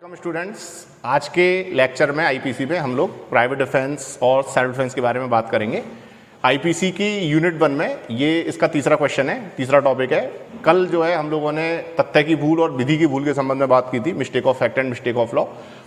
Welcome students. आज के lecture में आईपीसी में हम लोग प्राइवेट डिफेंस और सेल्फ डिफेंस के बारे में बात करेंगे। आईपीसी की यूनिट 1 में ये इसका तीसरा क्वेश्चन है, तीसरा टॉपिक है। कल जो है हम लोगों ने तथ्य की भूल और विधि की भूल के संबंध में बात की थी, mistake of fact and mistake of law,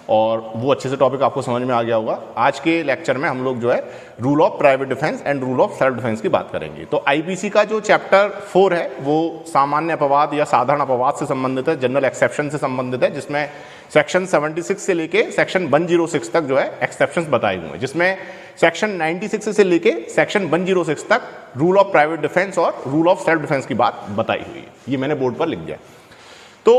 और वो अच्छे से टॉपिक आपको समझ में आ गया होगा। आज के लेक्चर में हम लोग जो है rule of private defence and rule of self defence की बात करेंगे। तो आईपीसी का जो चैप्टर 4 है वो सामान्य अपवाद या साधारण अपवाद से संबंधित है, जनरल एक्सेप्शन से संबंधित है, जिसमें सेक्शन 76 से लेके सेक्शन 106 तक जो है एक्सेप्शंस बताए हुए हैं, जिसमें सेक्शन 96 से लेके सेक्शन 106 तक रूल ऑफ प्राइवेट डिफेंस और रूल ऑफ सेल्फ डिफेंस की बात बताई हुई है। ये मैंने बोर्ड पर लिख दिया। तो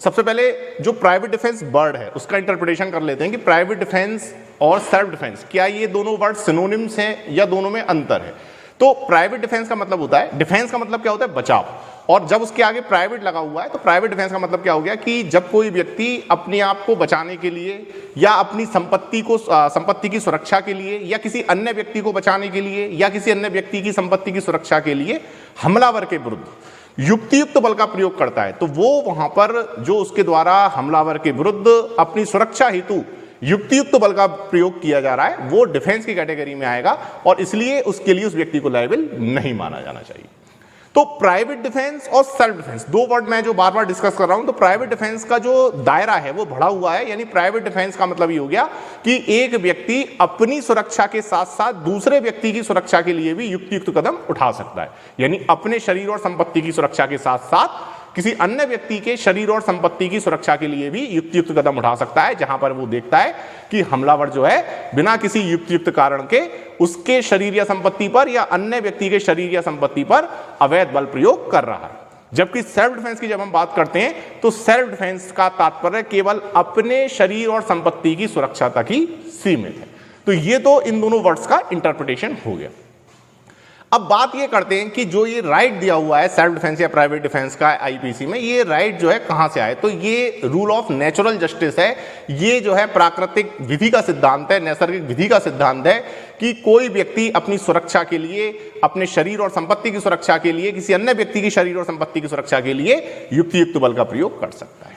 सबसे पहले जो प्राइवेट डिफेंस वर्ड है उसका इंटरप्रिटेशन कर लेते हैं कि प्राइवेट डिफेंस और सेल्फ डिफेंस, क्या ये दोनों वर्ड सिनोनिम्स हैं या दोनों में अंतर है। तो प्राइवेट डिफेंस का मतलब होता है, डिफेंस का मतलब क्या होता है, बचाव, और जब उसके आगे प्राइवेट लगा हुआ है तो प्राइवेट डिफेंस का मतलब क्या हो गया कि जब कोई व्यक्ति अपने आप को बचाने के लिए या अपनी संपत्ति की सुरक्षा के लिए या किसी अन्य व्यक्ति को बचाने के लिए या किसी अन्य व्यक्ति की संपत्ति की सुरक्षा के लिए हमलावर के विरुद्ध युक्तियुक्त बल का प्रयोग करता है, तो वो वहां पर जो उसके द्वारा हमलावर के विरुद्ध अपनी सुरक्षा हेतु युक्तियुक्त बल का प्रयोग किया जा रहा है वो डिफेंस की कैटेगरी में आएगा, और इसलिए उसके लिए उस व्यक्ति को लायबल नहीं माना जाना चाहिए। तो प्राइवेट डिफेंस और सेल्फ डिफेंस, दो वर्ड मैं जो बार बार डिस्कस कर रहा हूं, तो प्राइवेट डिफेंस का जो दायरा है वो बढ़ा हुआ है। यानी प्राइवेट डिफेंस का मतलब ये हो गया कि एक व्यक्ति अपनी सुरक्षा के साथ साथ दूसरे व्यक्ति की सुरक्षा के लिए भी युक्तियुक्त कदम उठा सकता है। यानी अपने शरीर और संपत्ति की सुरक्षा के साथ साथ किसी अन्य व्यक्ति के शरीर और संपत्ति की सुरक्षा के लिए भी युक्तियुक्त कदम उठा सकता है, जहां पर वो देखता है कि हमलावर जो है बिना किसी युक्तियुक्त कारण के उसके शरीर या संपत्ति पर या अन्य व्यक्ति के शरीर या संपत्ति पर अवैध बल प्रयोग कर रहा है। जबकि सेल्फ डिफेंस की जब हम बात करते हैं तो सेल्फ डिफेंस का तात्पर्य केवल अपने शरीर और संपत्ति की सुरक्षा तक ही सीमित है। तो ये तो इन दोनों वर्ड्स का इंटरप्रिटेशन हो गया। अब बात ये करते हैं कि जो ये राइट दिया हुआ है सेल्फ डिफेंस या प्राइवेट डिफेंस का आईपीसी में, ये राइट जो है कहां से आए, तो ये रूल ऑफ नेचुरल जस्टिस है। ये जो है प्राकृतिक विधि का सिद्धांत है, नैसर्गिक विधि का सिद्धांत है कि कोई व्यक्ति अपनी सुरक्षा के लिए, अपने शरीर और संपत्ति की सुरक्षा के लिए, किसी अन्य व्यक्ति की शरीर और संपत्ति की सुरक्षा के लिए युक्तियुक्त बल का प्रयोग कर सकता है।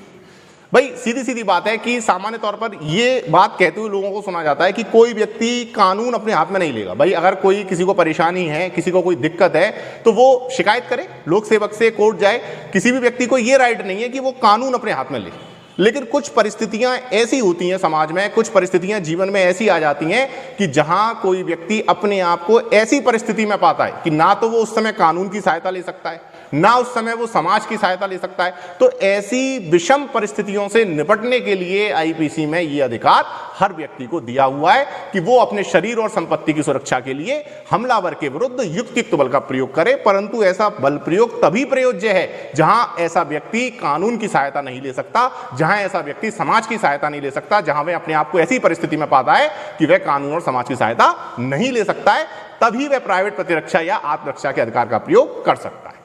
भाई सीधी सीधी बात है कि सामान्य तौर पर ये बात कहते हुए लोगों को सुना जाता है कि कोई व्यक्ति कानून अपने हाथ में नहीं लेगा। भाई अगर कोई किसी को परेशानी है, किसी को कोई दिक्कत है, तो वो शिकायत करे, लोक सेवक से, कोर्ट जाए। किसी भी व्यक्ति को ये राइट नहीं है कि वो कानून अपने हाथ में ले। लेकिन कुछ परिस्थितियां ऐसी होती हैं समाज में, कुछ परिस्थितियां जीवन में ऐसी आ जाती हैं कि जहां कोई व्यक्ति अपने आप को ऐसी परिस्थिति में पाता है कि ना तो वो उस समय कानून की सहायता ले सकता है, ना उस समय वो समाज की सहायता ले सकता है। तो ऐसी विषम परिस्थितियों से निपटने के लिए आईपीसी में ये अधिकार हर व्यक्ति को दिया हुआ है कि वो अपने शरीर और संपत्ति की सुरक्षा के लिए हमलावर के विरुद्ध युक्तियुक्त बल का प्रयोग करे। परंतु ऐसा बल प्रयोग तभी प्रयोज्य है जहां ऐसा व्यक्ति कानून की सहायता नहीं ले सकता, जहां ऐसा व्यक्ति समाज की सहायता नहीं ले सकता, जहां वह अपने आप को ऐसी परिस्थिति में पाता है कि वह कानून और समाज की सहायता नहीं ले सकता है, तभी वह प्राइवेट प्रतिरक्षा या आत्मरक्षा के अधिकार का प्रयोग कर सकता है।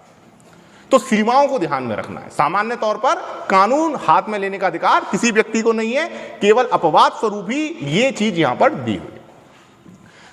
तो सीमाओं को ध्यान में रखना है। सामान्य तौर पर कानून हाथ में लेने का अधिकार किसी व्यक्ति को नहीं है, केवल अपवाद स्वरूप ही ये चीज यहां पर दी हुई है।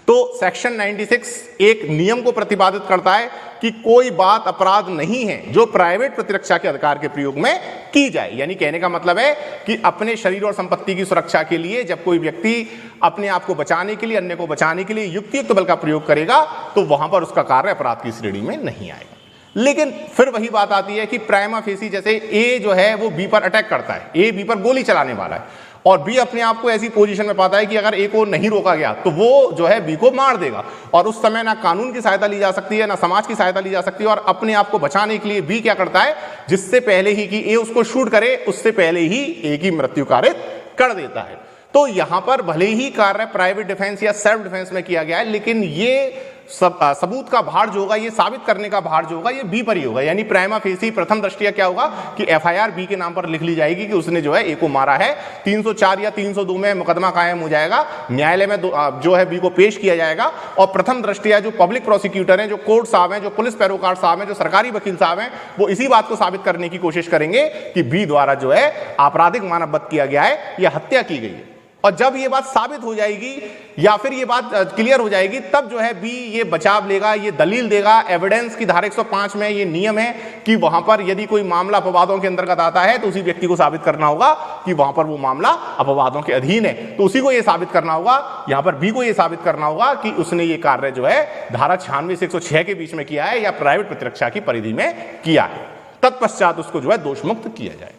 तो सेक्शन 96 एक नियम को प्रतिपादित करता है कि कोई बात अपराध नहीं है जो प्राइवेट प्रतिरक्षा के अधिकार के प्रयोग में की जाए। यानी कहने का मतलब है कि अपने शरीर और संपत्ति की सुरक्षा के लिए जब कोई व्यक्ति अपने आप को बचाने के लिए, अन्य को बचाने के लिए युक्तियुक्त बल का प्रयोग करेगा तो वहां पर उसका कार्य अपराध की श्रेणी में नहीं आएगा। लेकिन फिर वही बात आती है कि प्राइमा फेसी, जैसे ए जो है वो बी पर अटैक करता है, ए बी पर गोली चलाने वाला है, और बी अपने आप को ऐसी पोजीशन में पाता है कि अगर ए को नहीं रोका गया तो वो जो है बी को मार देगा, और उस समय ना कानून की सहायता ली जा सकती है, ना समाज की सहायता ली जा सकती है, और अपने आप को बचाने के लिए बी क्या करता है, जिससे पहले ही कि ए उसको शूट करे उससे पहले ही ए की मृत्यु कारित कर देता है। तो यहां पर भले ही कार्य प्राइवेट डिफेंस या सेल्फ डिफेंस में किया गया है, लेकिन ये सबूत का भार जो होगा, ये साबित करने का भार जो होगा, ये बी पर ही होगा। यानी प्राइमा फेसी प्रथम दृष्टया क्या होगा कि एफआईआर बी के नाम पर लिख ली जाएगी कि उसने जो है ए को मारा है। 304 या 302 में मुकदमा कायम हो जाएगा, न्यायालय में जो है बी को पेश किया जाएगा, और प्रथम दृष्टया जो पब्लिक प्रोसिक्यूटर हैं, जो कोर्ट साहब हैं, जो पुलिस पैरोकार साहब हैं, जो सरकारी वकील साहब हैं, वो इसी बात को साबित करने की कोशिश करेंगे कि बी द्वारा जो है आपराधिक मानववध किया गया है या हत्या की गई है। और जब ये बात साबित हो जाएगी या फिर ये बात क्लियर हो जाएगी, तब जो है बी ये बचाव लेगा, ये दलील देगा। एविडेंस की धारा 105 में ये नियम है कि वहां पर यदि कोई मामला अपवादों के अंतर्गत आता है तो उसी व्यक्ति को साबित करना होगा कि वहां पर वो मामला अपवादों के अधीन है, तो उसी को ये साबित करना होगा। यहां पर बी को ये साबित करना होगा कि उसने ये कार्य जो है धारा 96 से 106 के बीच में किया है या प्राइवेट प्रतिरक्षा की परिधि में किया है, तत्पश्चात उसको जो है दोष मुक्त किया जाए।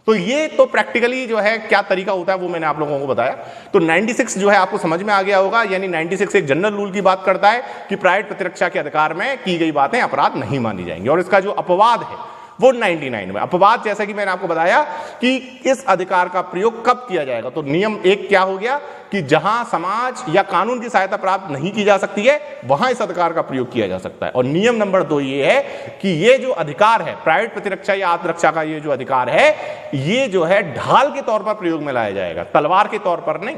तो ये तो प्रैक्टिकली जो है क्या तरीका होता है वो मैंने आप लोगों को बताया। तो 96 जो है आपको समझ में आ गया होगा, यानी 96 एक जनरल रूल की बात करता है कि प्राइवेट प्रतिरक्षा के अधिकार में की गई बातें अपराध नहीं मानी जाएंगी। और इसका जो अपवाद है वो 99 में अपवाद, जैसा कि मैंने आपको बताया कि इस अधिकार का प्रयोग कब किया जाएगा। तो नियम 1 क्या हो गया कि जहां समाज या कानून की सहायता प्राप्त नहीं की जा सकती है वहां इस अधिकार का प्रयोग किया जा सकता है। और नियम नंबर 2 ये है कि ये जो अधिकार है प्राइवेट प्रतिरक्षा या आत्मरक्षा का, ये जो अधिकार है ये जो है ढाल के तौर पर प्रयोग में लाया जाएगा, तलवार के तौर पर नहीं।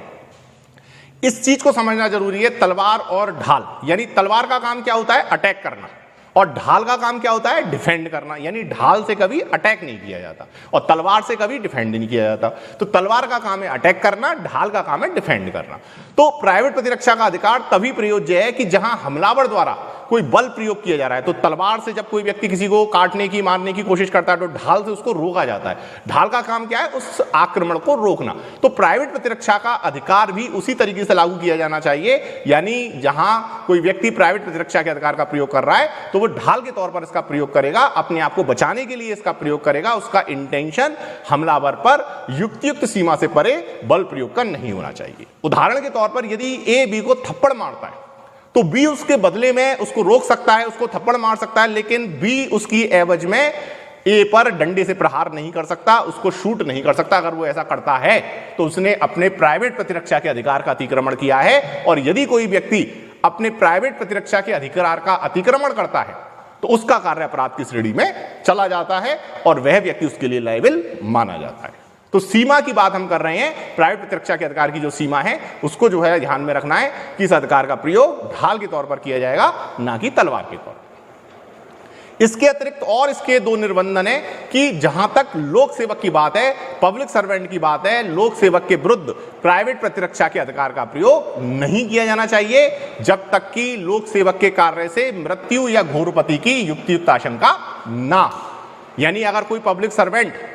इस चीज को समझना जरूरी है, तलवार और ढाल। यानी तलवार का काम क्या होता है? अटैक करना, और ढाल का काम क्या होता है? डिफेंड करना। यानी ढाल से कभी अटैक नहीं किया जाता और तलवार से कभी डिफेंड नहीं किया जाता। तो तलवार का काम है अटैक करना, ढाल का काम है डिफेंड करना। तो प्राइवेट प्रतिरक्षा का अधिकार तभी प्रयोज्य है कि जहां हमलावर द्वारा कोई बल प्रयोग किया जा रहा है। तो तलवार से जब कोई व्यक्ति किसी को काटने की, मारने की कोशिश करता है तो ढाल से उसको रोका जाता है। ढाल का काम क्या है? उस आक्रमण को रोकना। तो प्राइवेट प्रतिरक्षा का अधिकार भी उसी तरीके से लागू किया जाना चाहिए। यानी जहां कोई व्यक्ति प्राइवेट प्रतिरक्षा के अधिकार का प्रयोग कर रहा है तो वो ढाल के तौर पर इसका प्रयोग करेगा, अपने आप को बचाने के लिए इसका प्रयोग करेगा। उसका इंटेंशन हमलावर पर युक्त सीमा से परे बल प्रयोग का नहीं होना चाहिए। उदाहरण के तौर पर यदि ए बी को थप्पड़ मारता है तो बी उसके बदले में उसको रोक सकता है, उसको थप्पड़ मार सकता है, लेकिन बी उसकी एवज में ए पर डंडे से प्रहार नहीं कर सकता, उसको शूट नहीं कर सकता। अगर वो ऐसा करता है तो उसने अपने प्राइवेट प्रतिरक्षा के अधिकार का अतिक्रमण किया है। और यदि कोई व्यक्ति अपने प्राइवेट प्रतिरक्षा के अधिकार का अतिक्रमण करता है तो उसका कार्य अपराध की श्रेणी में चला जाता है और वह व्यक्ति उसके लिए लायबल माना जाता है। तो सीमा की बात हम कर रहे हैं, प्राइवेट प्रतिरक्षा के अधिकार की जो सीमा है उसको जो है ध्यान में रखना है कि इस अधिकार का प्रयोग ढाल के तौर पर किया जाएगा, ना कि तलवार के तौर पर। इसके अतिरिक्त और इसके 2 निर्बंधन है कि जहां तक लोक सेवक की बात है, पब्लिक सर्वेंट की बात है, लोक सेवक के विरुद्ध प्राइवेट प्रतिरक्षा के अधिकार का प्रयोग नहीं किया जाना चाहिए जब तक कि लोक सेवक के कार्य से मृत्यु या घोरपति की युक्तियुक्त आशंका ना। यानी अगर कोई पब्लिक सर्वेंट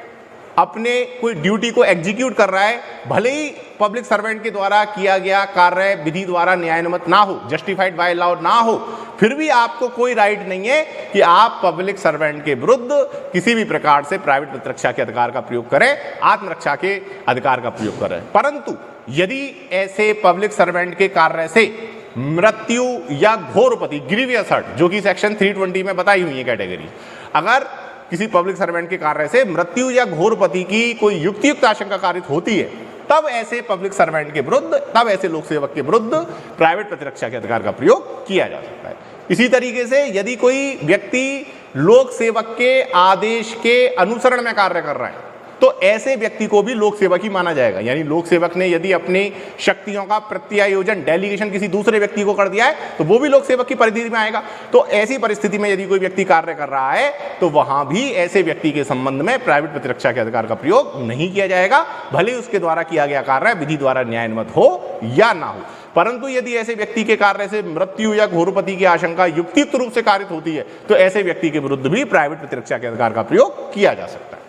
अपने कोई ड्यूटी को एग्जीक्यूट कर रहा है, भले ही पब्लिक सर्वेंट के द्वारा किया गया कार्य विधि द्वारा न्यायानुमत ना हो, जस्टिफाइड बाय लॉ ना हो, फिर भी आपको कोई राइट नहीं है कि आप पब्लिक सर्वेंट के विरुद्ध किसी भी प्रकार से प्राइवेट प्रतिरक्षा के अधिकार का प्रयोग करें, आत्मरक्षा के अधिकार का प्रयोग करें। परंतु यदि ऐसे पब्लिक सर्वेंट के कार्य से मृत्यु या घोरपति, ग्रीवियस हर्ट, जो कि सेक्शन 320 में बताई हुई है कैटेगरी, अगर किसी पब्लिक सर्वेंट के कार्य से मृत्यु या घोरपति की कोई युक्तियुक्त आशंका कारित होती है, तब ऐसे पब्लिक सर्वेंट के विरुद्ध, तब ऐसे लोक सेवक के विरुद्ध प्राइवेट प्रतिरक्षा के अधिकार का प्रयोग किया जा सकता है। इसी तरीके से यदि कोई व्यक्ति लोक सेवक के आदेश के अनुसरण में कार्य कर रहा है तो ऐसे व्यक्ति को भी लोक सेवक ही माना जाएगा। यानी लोक सेवक ने यदि अपनी शक्तियों का प्रत्यायोजन, डेलीगेशन किसी दूसरे व्यक्ति को कर दिया है तो वो भी लोक सेवक की परिधि में आएगा। तो ऐसी परिस्थिति में यदि कोई व्यक्ति कार्य कर रहा है तो वहां भी ऐसे व्यक्ति के संबंध में प्राइवेट प्रतिरक्षा के अधिकार का प्रयोग नहीं किया जाएगा, भले ही उसके द्वारा किया गया कार्य विधि द्वारा न्यायानुमत हो या ना हो। परंतु यदि ऐसे व्यक्ति के कार्य से मृत्यु या घोरपति की आशंका युक्तियुक्त रूप से कारित होती है तो ऐसे व्यक्ति के विरुद्ध भी प्राइवेट प्रतिरक्षा के अधिकार का प्रयोग किया जा सकता है।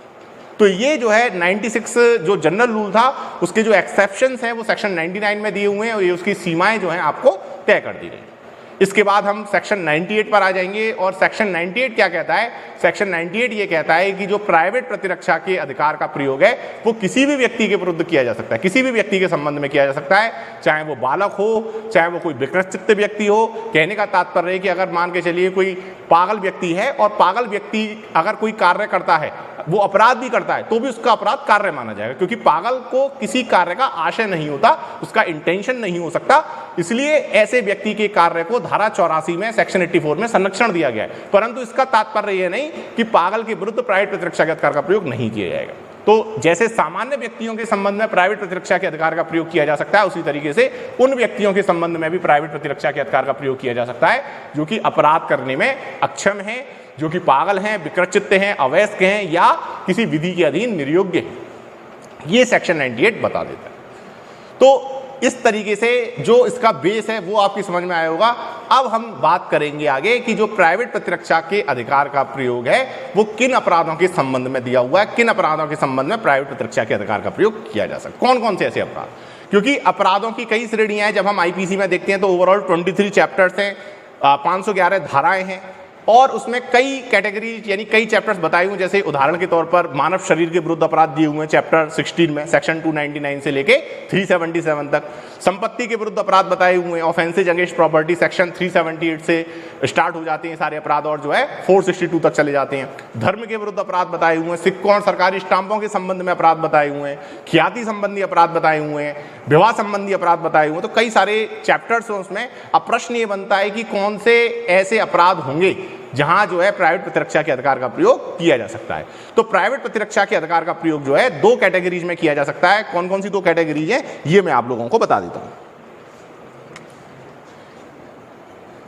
तो ये जो है 96 जो जनरल रूल था उसके जो एक्सेप्शंस हैं वो सेक्शन 99 में दिए हुए हैं और ये उसकी सीमाएं जो हैं आपको तय कर दी गई। इसके बाद हम सेक्शन 98 पर आ जाएंगे। और सेक्शन 98 क्या कहता है? सेक्शन 98 ये कहता है कि जो प्राइवेट प्रतिरक्षा के अधिकार का प्रयोग है वो किसी भी व्यक्ति के विरुद्ध किया जा सकता है, किसी भी व्यक्ति के संबंध में किया जा सकता है, चाहे वो बालक हो, चाहे वो कोई विकृत व्यक्ति हो। कहने का तात्पर्य है कि अगर मान के चलिए कोई पागल व्यक्ति है और पागल व्यक्ति अगर कोई कार्य करता है, वो अपराध भी करता है, तो भी उसका अपराध कार्य माना जाएगा, क्योंकि पागल को किसी कार्य का आशय नहीं होता, उसका इंटेंशन नहीं हो सकता। इसलिए ऐसे व्यक्ति के कार्य को धारा 84 में सेक्शन 84 में संरक्षण दिया गया है। परंतु इसका तात्पर्य यह नहीं कि पागल के विरुद्ध प्राइवेट प्रतिरक्षा के अधिकार का प्रयोग नहीं किया जाएगा। तो जैसे सामान्य व्यक्तियों के संबंध में प्राइवेट प्रतिरक्षा के अधिकार का प्रयोग किया जा सकता है, उसी तरीके से उन व्यक्तियों के संबंध में भी प्राइवेट प्रतिरक्षा के अधिकार का प्रयोग किया जा सकता है जो कि अपराध करने में अक्षम है, जो कि पागल हैं, विकृत हैं, अवयस्क हैं या किसी विधि के अधीन निर्योग्य हैं। ये सेक्शन 98 बता देता है। तो इस तरीके से जो इसका बेस है वो आपकी समझ में आया होगा। अब हम बात करेंगे आगे कि जो प्राइवेट प्रतिरक्षा के अधिकार का प्रयोग है वो किन अपराधों के संबंध में दिया हुआ है, किन अपराधों के संबंध में प्राइवेट प्रतिरक्षा के अधिकार का प्रयोग किया जा सकता है, कौन कौन से ऐसे अपराध। क्योंकि अपराधों की कई श्रेणियां हैं। जब हम आईपीसी में देखते हैं तो ओवरऑल 23 चैप्टर्स हैं, 511 धाराएं हैं और उसमें कई कैटेगरीज यानी कई चैप्टर्स बताए हुए। जैसे उदाहरण के तौर पर मानव शरीर के विरुद्ध अपराध दिए हुए हैं चैप्टर 16 में, सेक्शन 299 से लेके 377 तक। संपत्ति के विरुद्ध अपराध बताए हुए हैं, ऑफेंसेज अगेंस्ट प्रॉपर्टी सेक्शन 378 से स्टार्ट हो जाते हैं सारे अपराध और जो है 462 तक चले जाते हैं। धर्म के विरुद्ध अपराध बताए हुए हैं, सिक्कों और सरकारी स्टाम्पों के संबंध में अपराध बताए हुए हैं, ख्याति संबंधी अपराध बताए हुए हैं, विवाह संबंधी अपराध बताए हुए हैं। तो कई सारे चैप्टर्स हैं उसमें। अब प्रश्न ये बनता है कि कौन से ऐसे अपराध होंगे जहां जो है प्राइवेट प्रतिरक्षा के अधिकार का प्रयोग किया जा सकता है। तो प्राइवेट प्रतिरक्षा के अधिकार का प्रयोग जो है दो कैटेगरीज में किया जा सकता है। कौन कौन सी दो कैटेगरीज है ये मैं आप लोगों को बता देता हूं।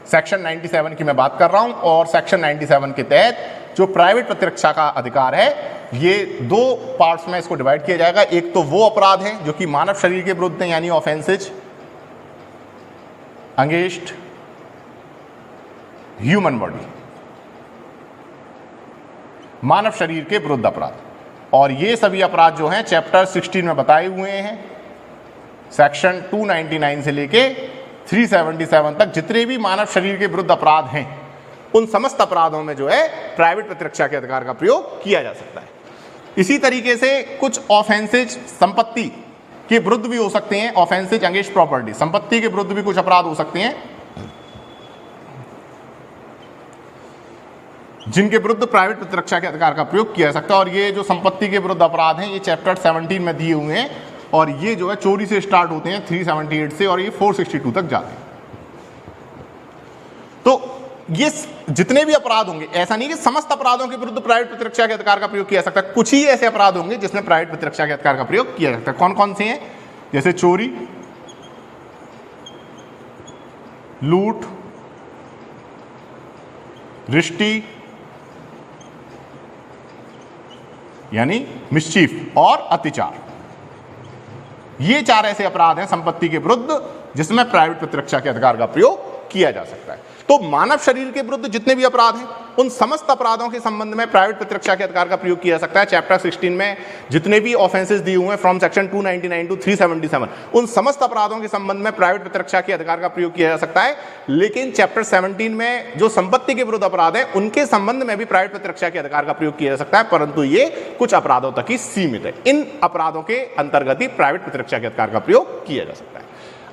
सेक्शन 97 की मैं बात कर रहा हूं और सेक्शन 97 के तहत जो प्राइवेट प्रतिरक्षा का अधिकार है ये दो पार्ट्स में इसको डिवाइड किया जाएगा। एक तो वो अपराध है जो कि मानव शरीर के विरुद्ध है यानी ऑफेंसेज अगेंस्ट ह्यूमन बॉडी, मानव शरीर के विरुद्ध अपराध। और ये सभी अपराध जो हैं चैप्टर 16 में बताए हुए हैं, सेक्शन 299 से लेके 377 तक जितने भी मानव शरीर के विरुद्ध अपराध हैं उन समस्त अपराधों में जो है प्राइवेट प्रतिरक्षा के अधिकार का प्रयोग किया जा सकता है। इसी तरीके से कुछ ऑफेंसेज संपत्ति के विरुद्ध भी हो सकते हैं, ऑफेंसेज अगेंस्ट प्रॉपर्टी, संपत्ति के विरुद्ध भी कुछ अपराध हो सकते हैं जिनके विरुद्ध प्राइवेट प्रतिरक्षा के अधिकार का प्रयोग किया जा सकता है। और ये जो संपत्ति के विरुद्ध अपराध हैं ये चैप्टर 17 में दिए हुए हैं और ये जो है चोरी से स्टार्ट होते हैं 378 से और ये 462 तक जाते हैं। तो ये जितने भी अपराध होंगे, ऐसा नहीं कि समस्त अपराधों के विरुद्ध प्राइवेट प्रतिरक्षा के अधिकार का प्रयोग किया जा सकता है, कुछ ही ऐसे अपराध होंगे जिसमें प्राइवेट प्रतिरक्षा के अधिकार का प्रयोग किया जा सकता है। कौन कौन से हैं? जैसे चोरी, लूट, रिश्ती यानी मिसचीफ और अत्याचार। ये चार ऐसे अपराध हैं संपत्ति के विरुद्ध जिसमें प्राइवेट प्रतिरक्षा के अधिकार का प्रयोग किया जा सकता है। तो मानव शरीर के विरुद्ध जितने भी अपराध हैं उन समस्त अपराधों के संबंध में प्राइवेट प्रतिरक्षा के अधिकार का प्रयोग किया जा सकता है। चैप्टर 16 में जितने भी ऑफेंसेस दिए हुए हैं फ्रॉम सेक्शन 299 टू 377 उन समस्त अपराधों के संबंध में प्राइवेट प्रतिरक्षा के अधिकार का प्रयोग किया जा सकता है। लेकिन चैप्टर 17 में जो संपत्ति के विरुद्ध अपराध है उनके संबंध में भी प्राइवेट प्रतिरक्षा के अधिकार का प्रयोग किया जा सकता है, परंतु ये कुछ अपराधों तक ही सीमित है। इन अपराधों के अंतर्गत ही प्राइवेट प्रतिरक्षा के अधिकार का प्रयोग किया जा सकता है।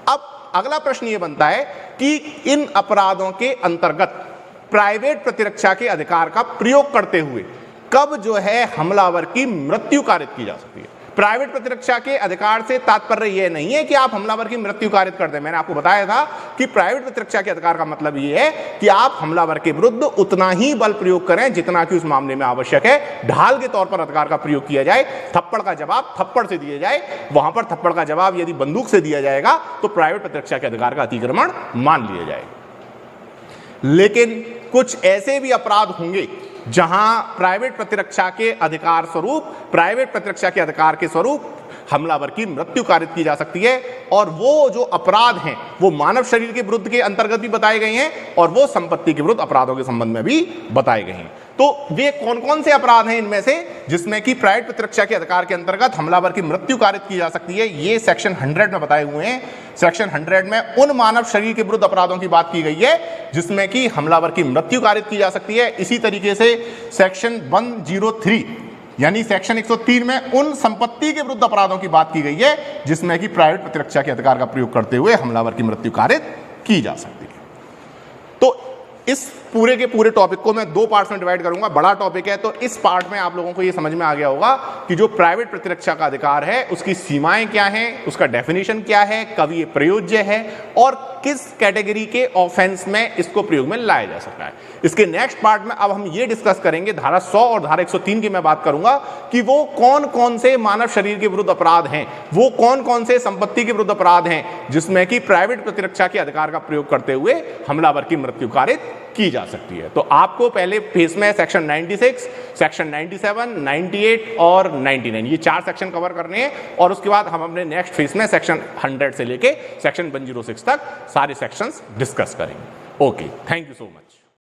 अब अगला प्रश्न यह बनता है कि इन अपराधों के अंतर्गत प्राइवेट प्रतिरक्षा के अधिकार का प्रयोग करते हुए कब जो है हमलावर की मृत्यु कारित की जा सकती है। प्राइवेट प्रतिरक्षा के अधिकार से तात्पर्य यह नहीं है कि आप हमलावर की मृत्यु कारित कर दें। मैंने आपको बताया था कि प्राइवेट प्रतिरक्षा के अधिकार का मतलब यह है कि आप हमलावर के विरुद्ध उतना ही बल प्रयोग करें जितना कि उस मामले में आवश्यक है। ढाल के तौर पर अधिकार का प्रयोग किया जाए, थप्पड़ का जवाब थप्पड़ से दिया जाए, वहां पर थप्पड़ का जवाब यदि बंदूक से दिया जाएगा तो प्राइवेट प्रतिरक्षा के अधिकार का अतिक्रमण मान लिया जाएगा। लेकिन कुछ ऐसे भी अपराध होंगे जहां प्राइवेट प्रतिरक्षा के अधिकार स्वरूप, प्राइवेट प्रतिरक्षा के अधिकार के स्वरूप हमलावर की मृत्यु कारित की जा सकती है और वो जो अपराध हैं वो मानव शरीर के विरुद्ध के अंतर्गत भी बताए गए हैं और वो संपत्ति के विरुद्ध अपराधों के संबंध में भी बताए गए हैं। तो वे कौन कौन से अपराध हैं इनमें से जिसमें कि प्राइवेट प्रतिरक्षा के अधिकार के अंतर्गत हमलावर की मृत्यु कारित की जा सकती है? ये सेक्शन 100 में बताए हुए हैं। सेक्शन 100 में उन मानव शरीर के विरुद्ध अपराधों की बात की गई है जिसमें कि हमलावर की मृत्यु कारित की जा सकती है। इसी तरीके से सेक्शन 103 यानी सेक्शन 103 में उन संपत्ति के विरुद्ध अपराधों की बात की गई है जिसमें कि प्राइवेट प्रतिरक्षा के अधिकार का प्रयोग करते हुए हमलावर की मृत्यु कारित की जा सकती है। तो इस पूरे के पूरे टॉपिक को मैं दो पार्ट्स में डिवाइड करूंगा। बड़ा टॉपिक है तो इस पार्ट में आप लोगों को यह समझ में आ गया होगा कि जो प्राइवेट प्रतिरक्षा का अधिकार है उसकी सीमाएं क्या हैं, उसका डेफिनेशन क्या है, कब ये प्रयोज्य है और किस कैटेगरी के ऑफेंस में इसको प्रयोग में लाया जा सकता है। इसके नेक्स्ट पार्ट में अब हम ये डिस्कस करेंगे, धारा 100 और धारा 103 की मैं बात करूंगा कि वो कौन कौन से मानव शरीर के विरुद्ध अपराध हैं, वो कौन कौन से संपत्ति के विरुद्ध अपराध हैं जिसमें कि प्राइवेट प्रतिरक्षा के अधिकार का प्रयोग करते हुए हमलावर की मृत्यु कारित की जा सकती है। तो आपको पहले फेस में सेक्शन 96, सेक्शन 97, 98 और 99 ये 4 सेक्शन कवर करने हैं और उसके बाद हम अपने नेक्स्ट फेस में सेक्शन 100 से लेके सेक्शन 106 तक सारे सेक्शंस डिस्कस करेंगे। Okay, thank you so much.